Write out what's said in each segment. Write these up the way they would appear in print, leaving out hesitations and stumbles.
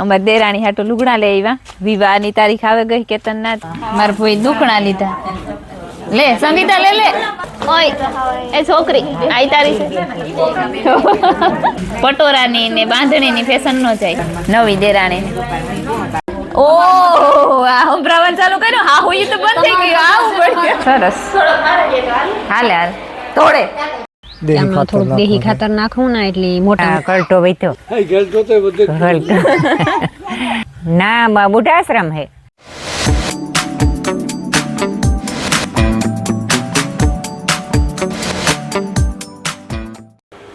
અમાર દેરાણી હાટુ લુગડા લઈ આવ્યા. વિવાહની તારીખ આવે ગઈ કેતનનાથ. મારા ભાઈ દુકણા લીધા. લે સંગીતા લે લે. ઓય એ છોકરી આઈ તારી છે. પટોરાની ને બાંધણીની ફેશન નો જાય. નવી દેરાણી. ઓહ આ સંભળાવવાનું ચાલુ કર્યો. હા હું તો બંધ થઈ ગયું. આવું પડ્યું. સરસ. હાલે હાલ તોડે. આમાં થોડુંક દેહી ખાતર નાખવું ને એટલે મોટા કલટો વૈતો ના બુઢા આશ્રમ હે.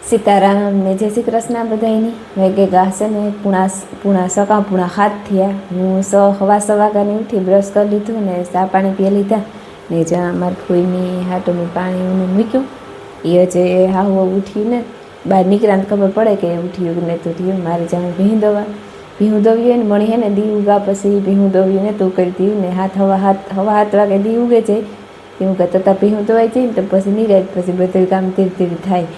સીતારામ ને જય શ્રી કૃષ્ણ બધાની. વેગે ગાશે ને પૂણા સકા પૂણા હાથ થયા. હું હવા સવાગાની ઉઠી બ્રશ કરી લીધું ને ચા પાણી પી લીધા ને જ્યાં મારી ફૂઈની હાટુનું પાણી મૂક્યું. એ જે હાવ ઉઠ્યું ને બહાર નીકળ્યા ખબર પડે કે ઉઠ્યું ને તું થયું. મારે જ્યાં ભીહું દવ્યું હોય ને મણી હે ને દી ઉગા પછી ભીહું દવ્યું ને તું કરી દીધું ને હવા 7 વાગે દી ઉગે છે એવું કે તતા ભીહું દવાઈ જાય ને તો પછી નિરાજ પછી બધું કામ ધીરે થાય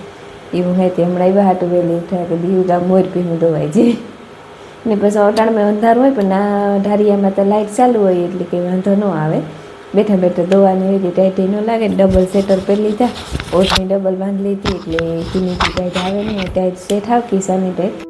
એવું હે. તે હમણાં એવા હાટું વહેલી ઉઠ્યા કે દી ઉગા મોર ભીહું દવાઈ જાય ને પછી અટાણમાં અંધાર હોય પણ ના ઢારિયામાં તો લાઇટ ચાલુ હોય એટલે કંઈ વાંધો ન આવે. બેઠા બેઠા દવાની હોય ટાઈટ ન લાગે. ડબલ સેટર પહેરી લીધા. ઓછની ડબલ બાંધી લીધી એટલે કીની ટાઈટ આવે ને ટાઈટ સેટ આવ કિસાની ટાઈટ.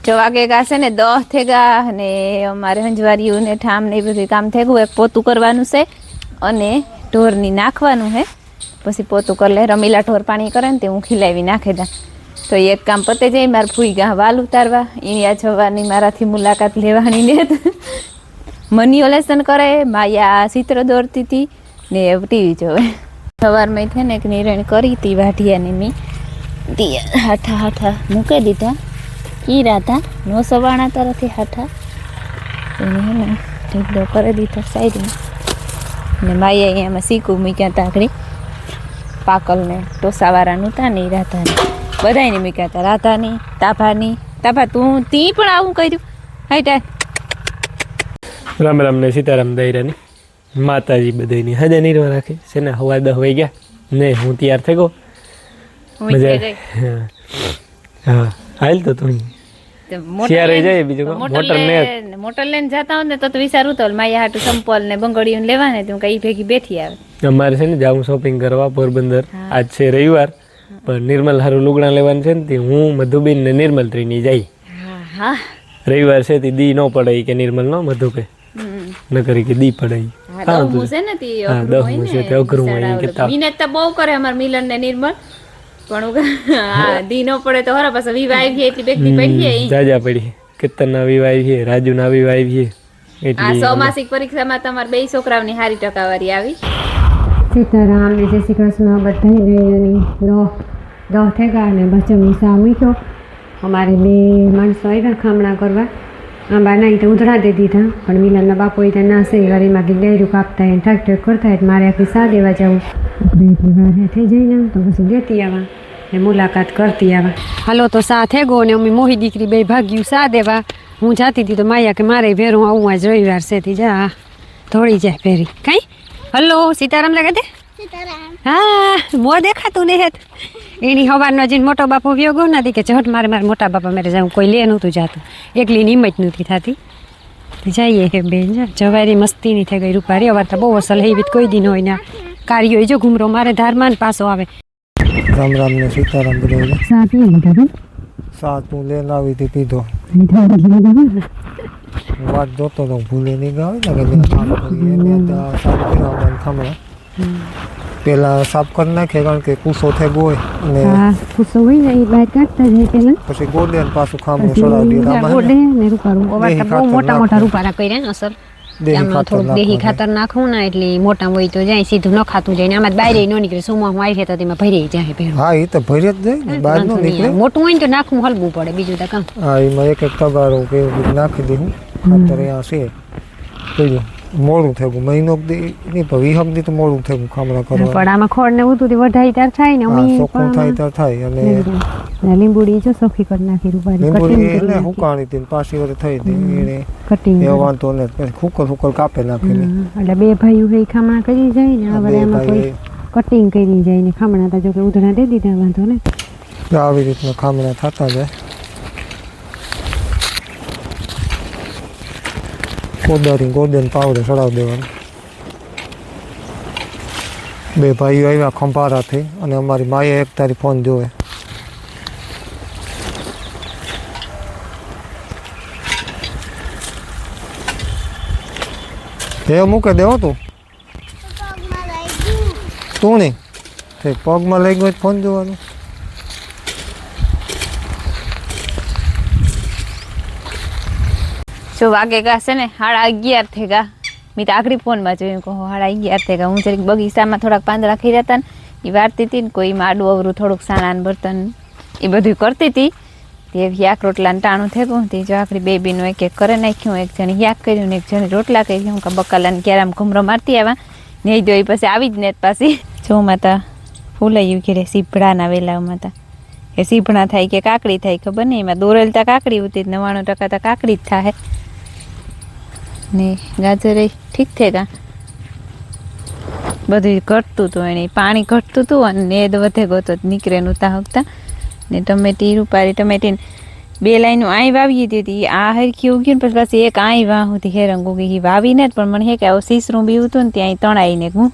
જો વાગે ગાશે ને 10 થેગા ને અમારે હંજવારીયું ને ઠામ ને બધું કામ થઈ ગયું. એક પોતું કરવાનું છે અને ઢોરની નાખવાનું છે. પછી પોતું કરી લે. રમીલા ઢોર પાણી કરે ને તે હું ખીલાવી નાખી દઉં તો એક કામ પતે જાય. મારે ફૂઈ ગા વાલ ઉતારવા એની આ જવાની મારાથી મુલાકાત લેવાની ને મનીઓ લેસન કરે. માયા ચિત્ર દોરતી હતી ને ટીવી જોવે. સવારમાં છે ને એક નિર્ણય કરી હતી વાઢિયાને મેં હાઠા મૂકી દીધા. ઈ રાધા નો સવાણા તરફથી હાઠા એને હે ને ઢીકડો કરી દીધો સાઈડમાં ને માયા અહીંયામાં શીખું મૂક્યા હતા આગળ પાકલને ટોસાવાળાનું હતા ને એ રાધાને બધાને મૂક્યા હતા. રાધાની તાભાની. તાભા તું તી પણ આવું કર્યું. હાઈટા રામ રામ ને સીતારામ દૈરાની માતાજી બધાની હદે નિર્વા રાખે છે ને. હવા 10 વાઈ ગયા ને હું તૈયાર થઈ ગયો. મજા હા હાલ તો તું મોટર લઈને જતા હોય ને તો વિચારું તો માયા હાટું સંપલ ને બંગડીયું લેવા ને તું કઈ ભેગી બેઠી આવે. અમારે છે ને જાઉં શોપિંગ કરવા પોરબંદર. આજ છે રવિવાર પણ નિર્મલ હારું લુગડા લેવાનું છે ને હું મધુબેન ને નિર્મલ ત્રીની જાય. રવિવાર છે તે દી ન પડે કે નિર્મલ નો મધુ કે ન કરી કે દી પડે. દહમું છે ને તે અઘરું હોય ને બહુ કરે અમાર મિલન ને નિર્મલ પણ દી નો પડે તો હરા પાછા વિવાહ આવી એટલી બેગની પડી જાજા પડી. કેતનના વિવાહ આવી રાજુના વિવાહ આવી આ ચોમાસિક પરીક્ષામાં તમાર 2 છોકરાઓની સારી ટકાવારી આવી. સીતારામ ને જય શ્રી કૃષ્ણ બધાની દયાની. 10 થેગા ને બચમની સા મૂક્યો. અમારે 2 માણસો આવ્યા ખામણા કરવા. આંબા નહીં તો ઉધડા દે દીધા પણ મિલનના બાપો ત્યાં ના છે વારીમાં કંઈક ડાયરું કાપતા એને ઠાક ઠાક કરતા એટલે મારે આખી સા દેવા જવું. આપણે એટલી વાર થઈ જાય ને તો પછી દેતી આવા ને મુલાકાત કરતી આવા. હાલો તો સા થઈ ગયો ને અમે મોહી દીકરી 2 ભાગ્યું સા દેવા. હું જાતી હતી તો માયા કે મારે ભેરું આવું આજ રવિવાર છે તી જા થોડી જાય ફેરી કઈ. હલો સીતારામ લાગે તે હા મો દેખાતું ને હેત એની હવારનો જઈને મોટો બાપો વ્યોગો નથી કે ઝટ મારે મોટા બાપા મેરે જાઉં કોઈ લે નહોતું જાતું. એકલી નિમત નથી થતી. જઈએ કે બેન જવારી મસ્તીની થઈ ગઈ રૂપારી. અવાર તો બહુ અસલ હેવી કોઈ દિન હોય ને કાર્યો જો ઘૂમરો મારે ધારમાં પાછો આવે. રામ રામ ને સીતારામ બધા. સા પીએ લીધા સાત હું લઈને આવી હતી પીધો. વાત જોતો તો ભૂલે નહીં ગાવે ને કે સારું પીવા ખામણા પેલા સાફ કરી નાખીએ કારણ કે કૂસો થઈ ગયો અને હા કુસો હોય ને એ બહાર કાઢતા જાય પેલા પછી ગોડે ને પાછું ખામણું પછી ચડાવી દઈએ ગોડે આમાં ને રૂપારું ઓવા તો બહુ મોટા મોટા રૂપારા કર્યા ને અસર દેહી આમાં ખાતર થોડુંક દેહી નાખવાનું. ખાતર નાખવું ને એટલે મોટા હોય તો જાય સીધું ન ખાતું જાય ને આમાં બહાર ન નીકળે સુમાં હું આવી છે તો તેમાં ભરી જાય ભેરું હા એ તો ભરી જ જાય ને બહાર નો નીકળે. મોટું હોય ને તો નાખવું હલવું પડે બીજું તો કામ હા એમાં એક એક તગારો કે એવું બધું નાખી દઉં ખાતર અહીંયા છે કહ્યું મોડું થયું મહિનો નહીં પણ વીહમ દી તો મોડું થયું ખામણા કરવા પણ આમાં ખોડ ને ઉતું વધારી તાર થાય ને હા અમે ચોખ્ખું થાય ત્યારે થાય અને લીંબુડી જો સોખી કરી નાખી રૂપારી લીંબુડી કટિંગ એને કરી હુકાણી હતી ને પાછી વાર થઈ હતી એને કટિંગ એવો વાંધો ને પછી ખુકર ખુકર કાપે નાખીને એટલે બે ભાઈઓ ભાઈ ખામણા કરી જાય ને આ બે બધા એમાં કોઈ ભાઈ કટિંગ કરી જાય ને ખામણા તો જો કે ઉધડા દે દીધા વાંધો ને આવી રીતના ખામણા થતા જાય ગોદન પાવડે ચડાવી દેવાનું બે ભાઈઓ આવ્યા ખંભારાથી અને અમારી માએ એક તારી ફોન જોવે એ મૂકે દેવો તું નહીં તે પગમાં લઈ ગયો ફોન જોવાનું જો વાગે ગા છે ને 11:30 થઈ ગયા. મેં તો આખરી ફોનમાં જોયું કહો 11:30 થઈ ગયા. હું જરીક બગીચામાં થોડાક પાંદડા ખીર્યા હતા ને એ વારતી હતી ને કોઈ આડું અવરું થોડુંક સાણાન બર્તન એ બધું કરતી હતી. તે યાક રોટલાને ટાણું થયું તે જો આખરી બેબીનું એક એક કરે નાખ્યું. એક જણી યાક કર્યું ને એક જણી રોટલા કરી. હું બકાલાને ક્યારે આમ ઘૂમરો મારતી આવ્યા નહીં જો એ પછી આવી જ ને પાછી જો માતા ફૂલાયું ઘેરે સીભડાના વેલામાં હતા એ સીભણા થાય કે કાકડી થાય ખબર નહીં. એમાં દોરેલ તા કાકડી ઉતી 99% તા કાકડી જ થાય ને ગાજર ઠીક થયા બધું ઘટતું હતું એને પાણી ઘટતું હતું અને નેદ વધે ગયો તો નીકળે નહોતા હકતા ને ટમેટી રૂપારી ટમેટી 2 લાઈનો આઈ વાવી દીધી. આ હરખી ઉગ્યું ને પછી એક આઈ વાહ હતી હેરંગ ઉગી વાવીને જ પણ મને હે કે આવું સીસરું બી હતું ને ત્યાં તણાઈને ગું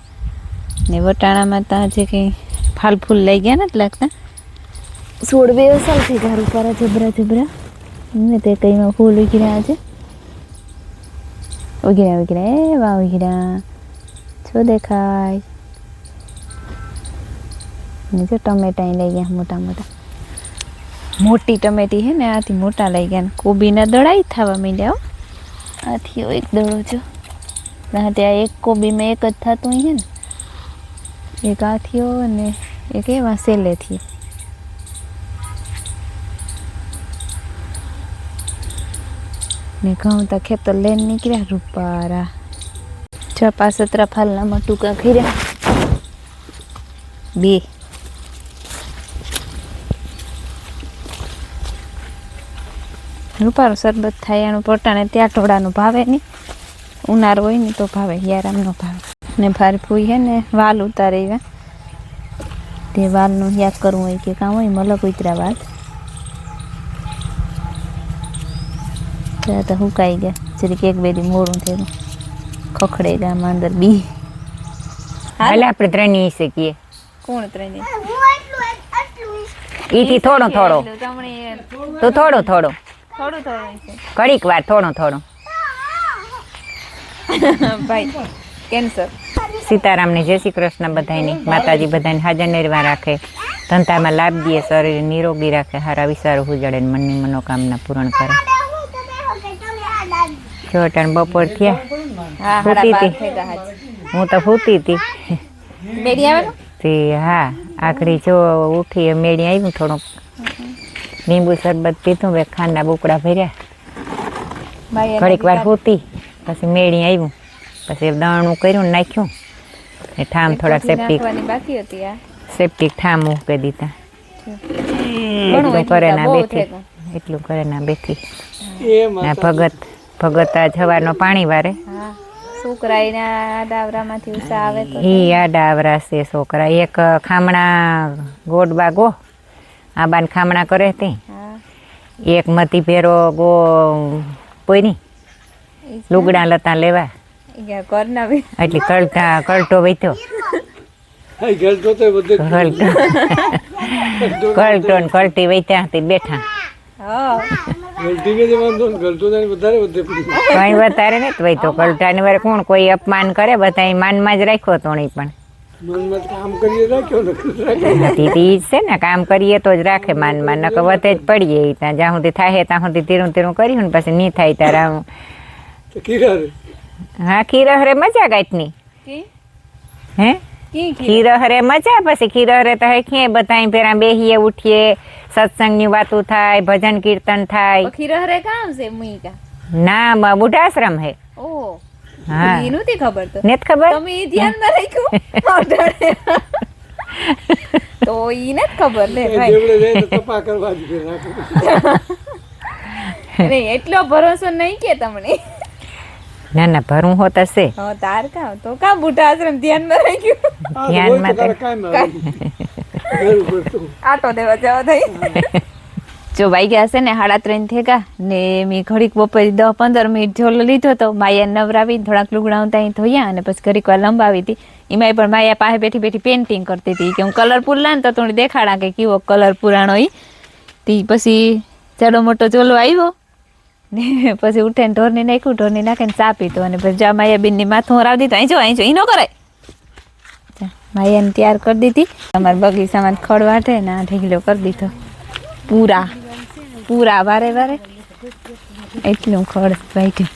ને વટાણામાં ત્યાં જે કંઈ ફાલ ફૂલ લઈ ગયા નથી લાગતા 16 સાલ થઈ ગયા રૂપારા જબરા ને તે કંઈમાં ફૂલ ઉગી રહ્યા છે ઉગીરા એ વાહ ઉગીરા છો દેખાય ને જો ટમેટા લઈ ગયા મોટા મોટી ટમેટી હે ને આથી મોટા લઈ ગયા ને કોબીના દળાઈ થવા માંડ્યા આથી એક દડો જો ત્યાં એક કોબીમાં એક જ થતું હે ને એક આથીઓ અને એક એવા સેલેથી ને ઘઉં તો ખેતર લઈને નીકળ્યા રૂપારા 6-5 ફાલનામાં ટૂંકા ખીર્યા 2 રૂપારો શરબત થાય એનું પટાણે ત્યાં ઢોળાનું ભાવે નહીં ઉનાળો હોય ને તો ભાવે યારામ નો ભાવે ને ભારી ફૂઈ હે ને વાલ ઉતારે એવા તે વાલનું યાદ કરવું હોય કે કામ હોય મલક ઉતરા વાલ ત્યાં તો હુકાઈ ગયા જરીક 1-2 દી મોડું થયું ખખડે ગયા અંદર બી હાલ આપણે ત્રણેય શીખીએ કોણ ત્રણે ઈથી થોડો થોડો તો થોડો થોડો થોડું છે ઘડીક વાર થોડો થોડો ભાઈ કેન્સર સીતારામને જય શ્રી કૃષ્ણ બધાયની માતાજી બધાને હાજર નિર્વાહ રાખે ધંધામાં લાભ દે શરીર નિરોગી રાખે હારા વિચારો ઉજળે ને મનની મનોકામના પૂર્ણ કરે જો અટાણ બપોર થયા હા સૂતી 12 હતી. થઈ ગયા હાજી. હું તો સૂતી હતી બેડી આવે તે હા આખરી જો ઉઠી મેળી આવ્યું થોડુંક લીંબુ શરબત પીધું બે ખાંડના બુકડા ભર્યા ઘડીક વાર સૂતી પછી મેળી આવ્યું પછી દાણું કર્યું ને નાખ્યું ને ઠામ થોડાક સેપ્ટિક બાકી હતી આ સેપ્ટિક ઠામ મૂકી દીધા ઘણું એટલું કરે ના બહુ બેઠી થઈ ગયું. એટલું કરે ના બેઠી ના ભગત આ સવારનો પાણી વારે હા છોકરાના દાવરામાંથી ઉષા આવે તો ઈ આડા આવરા છે છોકરા એક ખામણા ગોડબા ગો આબાન ખામણા કરે તે હા એક મતી ભેરો ગો પોઈની લુગડા લતા લેવા ઘરના બી એટલે કલટો વેચ્યો કલટો ને કલટી વેચ્યા તે બેઠા હા કઈ વધારે ને વૈતો કલટા ની વાર કોણ કોઈ અપમાન કરે બધા માનમાં જ રાખ્યો તો નહીં પણ દીદી ઈ જ છે ને, કામ કરીએ તો જ રાખે માનમાં, નકર વધે જ પડીએ ત્યાં જ્યાં સુધી થાય ત્યાં સુધી ધીરું ધીરું કર્યું ને પછી નહીં થાય ત્યારે આમ. હા ખીરહરે મજા ગાંઠની હે ખીરહરે મજા, પછી ખીરહરે તો હે ક્યાંય બધા પેલા બેહીએ ઉઠીએ, સત્સંગની વાતો થાય, ભજન કીર્તન થાય. ખીરહરે કામ છે મુઈકા ના બુઢાશ્રમ હે. ઓ હા ઈ નહોતી ખબર તો. નેત ખબર તમે ઈ ધ્યાનમાં રાખ્યું તો ઈ ને ખબર લે ભાઈ. નહીં એટલો ભરોસો નહીં કે તમને. ના ના ભરું હોત હશે હા તાર કા તો કા બુઢા આશ્રમ ધ્યાનમાં રાખ્યું. ધ્યાનમાં આટો દેવા જવા થઈ. જો વાગ્યા હશે ને 3:30 થયા ને મેં ઘડીક બપોરે 10-15 મિનિટ ઝોલો લીધો તો માયા નવરાવી થોડાક લુગડા ત્યાં ધોયા અને પછી ઘડીક વાર લંબાવી હતી. એમાંય પણ માયા પાસે બેઠી બેઠી પેઇન્ટિંગ કરતી હતી કે હું કલર પૂરલા ને તો થોડી દેખાડા કે કેવો કલર પુરાણો ઈ. તી પછી જાડો મોટો ઝોલો આવ્યો ને પછી ઉઠે ને ઢોરની નાખ્યું, ઢોરની નાખીને ચા પીતો અને પછી જા માયા બેનની માથું હરાવી દીધું. અહીં જો ઈ ન કરાય. માયાને તૈયાર કરી દીધી. અમારા બગીચામાં ખડ વાટે ને આ ઢીગલો કરી દીધો પૂરા વારે વારે એટલું ખડ વાટ્યું.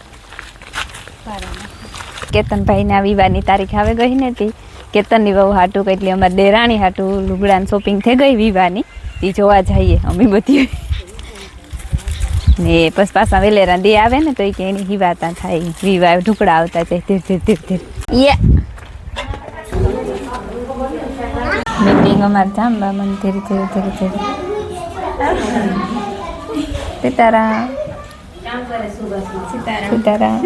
કેતનભાઈને આ વિવાહની તારીખ આવે ગઈ નથી. કેતનની વહુ હાટું એટલે અમારે દેરાણી હાટું લુગડાની શોપિંગ થઈ ગઈ વિવાહની. એ જોવા જઈએ અમે બધી ને પછી પાછા વેલેરા દે આવે ને તો એ કે એની હિવાતા થાય, વિવાહ ઢુકડા આવતા જાય ધીરે ધીરે ધીરે ધીરે. મીટિંગ અમારે જામવા મને ધીરે ધીરે ધીરે ધીરે સીતારામ સીતારામ.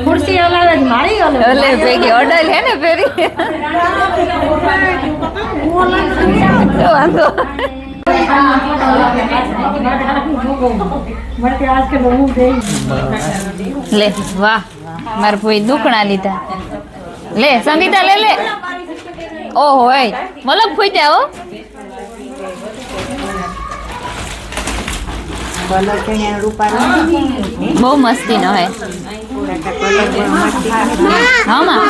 ખુરશી હલાવે મારી ઓલે ભેગી ઓર્ડર હે ને ફેરી વાંધો. લે વાહ મારે કોઈ દુખણા લીધા. લે સંગીતા લે લે. ઓહો એ મલક ફૂટ્યા હો. બહુ મસ્તી નો હે. હા માં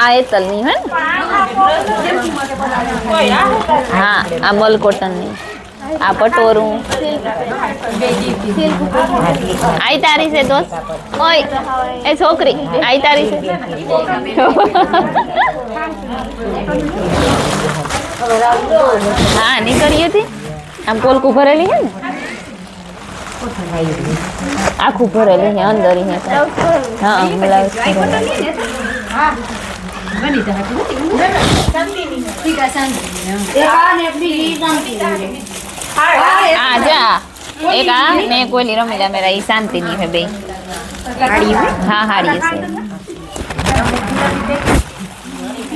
આ એતલ ની હે હા આ મલ કોટન ની આ પટોરું આઈ તારી છે દોસ્ત. ઓય એ છોકરી આઈ તારી છે. હા નીકળી હતી આમ કોલકું ભરેલી હે ને આખું ભરેલી હે અંદર હે. હા બ્લાઉઝ આ જા એક આ ને કોઈલી રમીલા મેરા ઈ શાંતિ ની હે બે. હા હાડી છે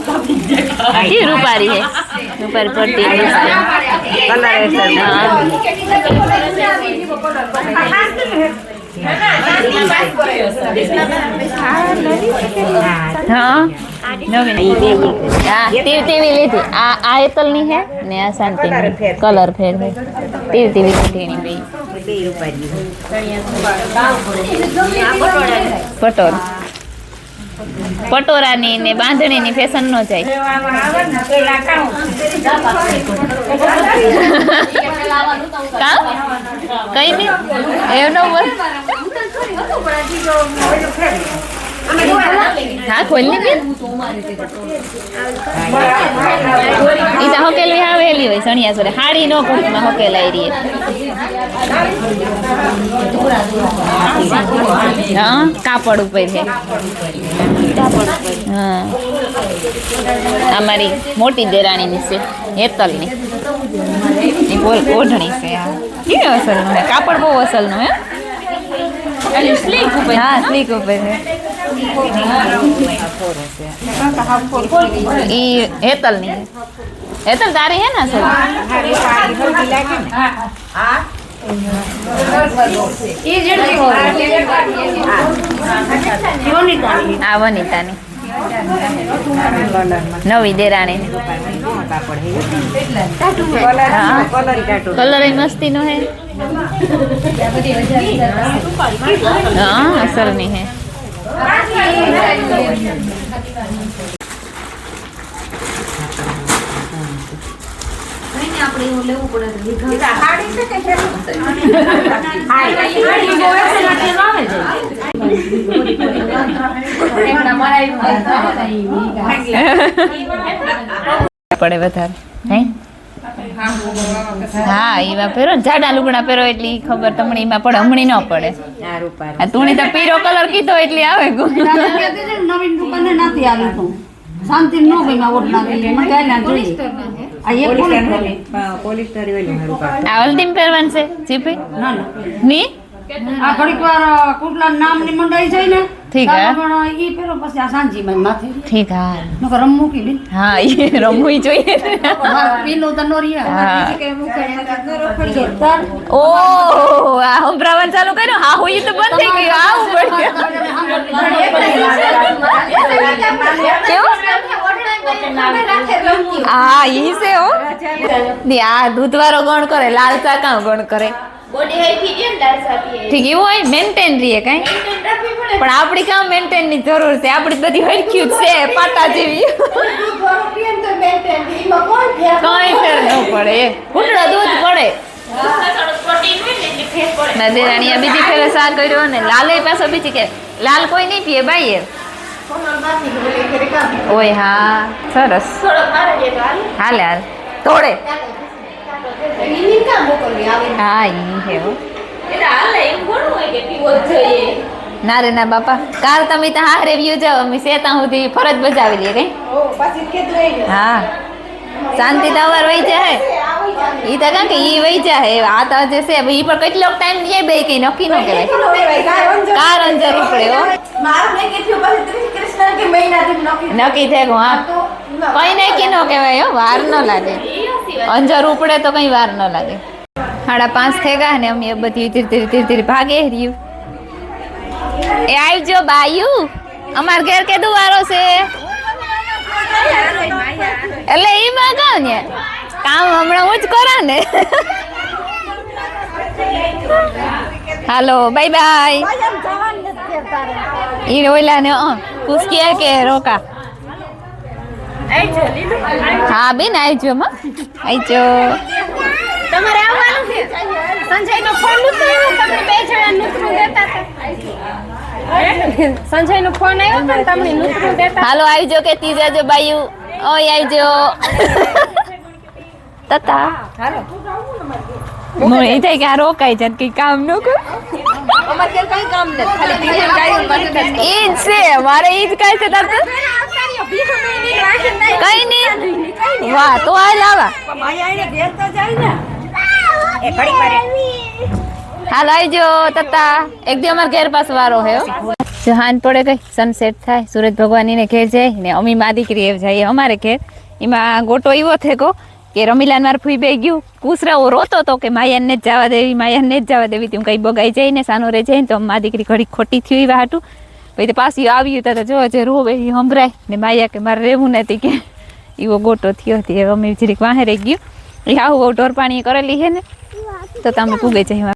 ये रूपारी है रूपारी पट्टी हाँ टीवी लीधी आ एतल नी है ने आ शांति कलर फेर है टीवी लीधी बे पटोर પટોરાની ને બાંધણીની ફેશન નો જાય. કઈ નઈ એનો હા ખોલ ને ઈતા હોકેલી આવેલી હોય સણિયા સરે હાડી નો કુટમાં હોકેલાઈ રહી. હા કાપડ ઉપર છે. હા અમારી મોટી દેરાણીની છે હેતલની ઓઢણી છે. કેવી અસલનું હે કાપડ બહુ અસલનું હે. સ્લીક ઉપર હા સ્લીક ઉપર છે. ઈ હેતલ ની હેતલ તારી હે ને સર આ વનિતાની નવી દેરાણી કલર મસ્તી નો હે હા અસલ ની હે પડે વધારે હે હા એમાં પહેરો ને જાડા લુગડા પહેરો એટલે ઈ ખબર તમને એમાં પડે હમણી ન પડે આ તુણી તો પીરો કલર કીધો એટલે આવે નવીન દુકાને નથી આવી તું શાંતિ નો ગઈ માં ઓટ નાખી મને કાઈ ના જોઈ આ એક આ હલ્દીમ પહેરવાનું છે જીપી ના ના ની આ ઘડીક વાર કુટલા નામ ની મંડાઈ જાય ને ઠીક હે પણ ઈ પેલો પછી આ સાંજી માં માથે ઠીક હા નકર રમ મૂકી લી હા એ રમવું જોઈએ પીલો તો નો રિયા હા ઓ આ સંભળાવવાનું ચાલુ કર્યું હા હું તો બંધ થઈ ગયું આવું પડ્યું હા ઈ છે હો આ દૂધ વાળો ગણ કરે લાલ ચા કાં ગણ કરે ઠીક એવું હોય મેન્ટેન રહીએ કઈ પણ આપડી કામ મેન્ટેન ની જરૂર છે આપડી બધી હરખ્યું છે પાટા જેવી કઈ ફેર ન પડે ઘૂંટડો દૂધ પડે ના દેરાણીયા બીજી ફેરે સા કર્યો ને લાલે પાછો બીજી કે લાલ કોઈ નહીં પીએ બાઈએ ઓય હા સરસ હાલે હાલ તોડે હા ઈ હે હો ના રે ના બાપા કાર તમે તો હારે વ્યુ જાવ અમે સેતા સુધી ફરજ બજાવી લઈએ કઈ હા શાંતિ તો અવાર વહી જાય ઈ તો કાં કે ઈ વહી જાય આ તો જે છે ઈ પર કેટલો ટાઈમ લે બે કઈ નક્કી ન કહેવાય કાર અંજર ઉપડે હો નક્કી થાય હા કઈ નક્કી ન કહેવાય હો વાર ન લાગે અંજર ઉપડે તો કઈ વાર ન લાગે 5:30 થઈ ગયા ને અમે બધી ધીરે ભાગે રહ્યું એ આવજો બાયુ અમાર ઘેર કે દુવારો છે એટલે ઈ માં કહો ને કામ હમણાં હું જ કરા ને હાલો બાય બાય ઈ ઓલા ને પૂછ્યા કે રોકા હા બેન આવજો માં આવજો તમારે આવવાનું છે સંજય નો ફોન નતો તમને બે જણા નુતરું દેતા હતા સંજય નો ફોન આવ્યો પણ તમને નુતરું દેતા હાલો આવજો કે ત્રીજા જો બાયુ ઓય આવજો તતા હાલો મને એ થાય કે આ રોકાઈ જાય કે કામ ન કર અમાર કે કઈ કામ નથી ખાલી બીજું કાઈ એ જ છે મારે એ જ કાઈ છે તાર કઈ નહીં વાહ તો હાલ આવા હાલ આવજો તતા એક દી અમાર ઘેર પાસ વારો હે જહાન પડે ગઈ સનસેટ થાય સૂરજ ભગવાન ને ઘેર જાય ને અમી મા દીકરી એવ જાય અમારે ઘેર એમાં ગોટો એવો થયો કે રમીલાન માર ફૂઈ બે ગયું કુસરાઓ રોતો તો કે માયાને જ જવા દેવી તું કઈ બગાઈ જાય ને સાનો રે જાય ને તો મા દીકરી ઘડી ખોટી થયું એવા હાટું પછી પાછી આવ્યું તો જો જે રોવે એ હંભરાય ને માયા કે મારે રહેવું નથી કે એવો ગોટો થયો હતી અમે જરીક વાહે રહી ગયું એ આવું ઢોર પાણી કરેલી છે ને તો તમે પૂગે જાય